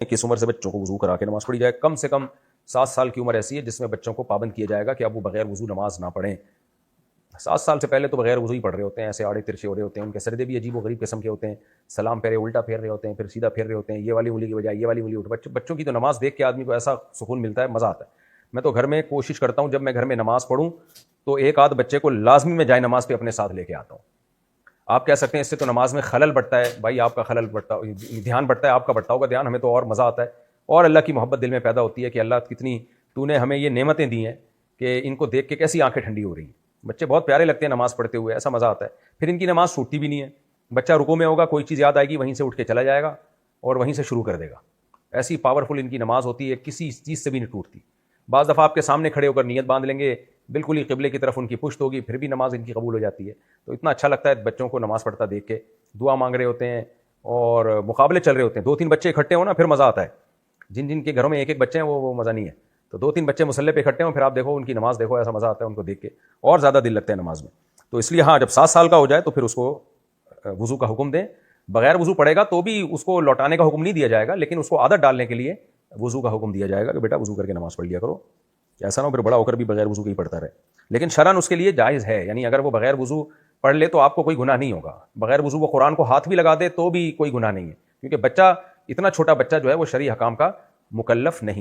کس عمر سے بچوں کو وضو کرا کے نماز پڑھی جائے؟ کم سے کم 7 سال کی عمر ایسی ہے جس میں بچوں کو پابند کیا جائے گا کہ اب وہ بغیر وضو نماز نہ پڑھیں. 7 سال سے پہلے تو بغیر وضو ہی پڑھ رہے ہوتے ہیں، ایسے آڑے ترچے ہو رہے ہوتے ہیں، ان کے سردے بھی عجیب و غریب قسم کے ہوتے ہیں، سلام پھیرے الٹا پھیر رہے ہوتے ہیں، پھر سیدھا پھیر رہے ہوتے ہیں، یہ والی انگلی کی بجائے یہ والی انگلی اٹھ. بچوں کی تو نماز دیکھ کے آدمی کو ایسا سکون ملتا ہے، مزہ آتا ہے. میں تو گھر میں کوشش کرتا ہوں جب میں گھر میں نماز پڑھوں تو ایک آدھ بچے کو لازمی میں جائے نماز پہ اپنے ساتھ لے کے آتا ہوں. آپ کہہ سکتے ہیں اس سے تو نماز میں خلل بڑھتا ہے. بھائی آپ کا خلل بڑھتا، دھیان بڑھتا ہے، آپ کا بڑھتا ہوگا دھیان، ہمیں تو اور مزہ آتا ہے اور اللہ کی محبت دل میں پیدا ہوتی ہے کہ اللہ کتنی تو نے ہمیں یہ نعمتیں دی ہیں کہ ان کو دیکھ کے کیسی آنکھیں ٹھنڈی ہو رہی ہیں. بچے بہت پیارے لگتے ہیں نماز پڑھتے ہوئے، ایسا مزہ آتا ہے. پھر ان کی نماز چھوٹتی بھی نہیں ہے. بچہ رکوع میں ہوگا، کوئی چیز یاد آئے گی، وہیں سے اٹھ کے چلا جائے گا اور وہیں سے شروع کر دے گا. ایسی پاورفل ان کی نماز ہوتی ہے، کسی چیز سے بھی نہیں ٹوٹتی. بعض دفعہ آپ کے سامنے کھڑے ہو کر نیت باندھ لیں گے، بالکل ہی قبلے کی طرف ان کی پشت ہوگی، پھر بھی نماز ان کی قبول ہو جاتی ہے. تو اتنا اچھا لگتا ہے بچوں کو نماز پڑھتا دیکھ کے. دعا مانگ رہے ہوتے ہیں اور مقابلے چل رہے ہوتے ہیں. 2-3 بچے اکٹھے ہوں نا پھر مزہ آتا ہے. جن کے گھروں میں ایک بچے ہیں وہ مزہ نہیں ہے. تو 2-3 بچے مصلی پہ اکٹھے ہوں، پھر آپ دیکھو ان کی نماز دیکھو، ایسا مزہ آتا ہے ان کو دیکھ کے، اور زیادہ دل لگتا ہے نماز میں. تو اس لیے ہاں، جب 7 سال کا ہو جائے تو پھر اس کو وضو کا حکم دیں. بغیر وضو پڑے گا تو بھی اس کو لوٹانے کا حکم نہیں دیا جائے گا، لیکن اس کو عادت ڈالنے کے لیے وضو کا حکم دیا جائے گا کہ بیٹا وضو کر کے نماز پڑھ لیا کرو. ایسا نہ ہو پھر بڑا ہو کر بھی بغیر وضو کے ہی پڑھتا رہے. لیکن شرعاً اس کے لیے جائز ہے، یعنی اگر وہ بغیر وضو پڑھ لے تو آپ کو کوئی گناہ نہیں ہوگا. بغیر وضو وہ قرآن کو ہاتھ بھی لگا دے تو بھی کوئی گناہ نہیں ہے، کیونکہ بچہ اتنا چھوٹا بچہ جو ہے وہ شرعی احکام کا مکلف نہیں.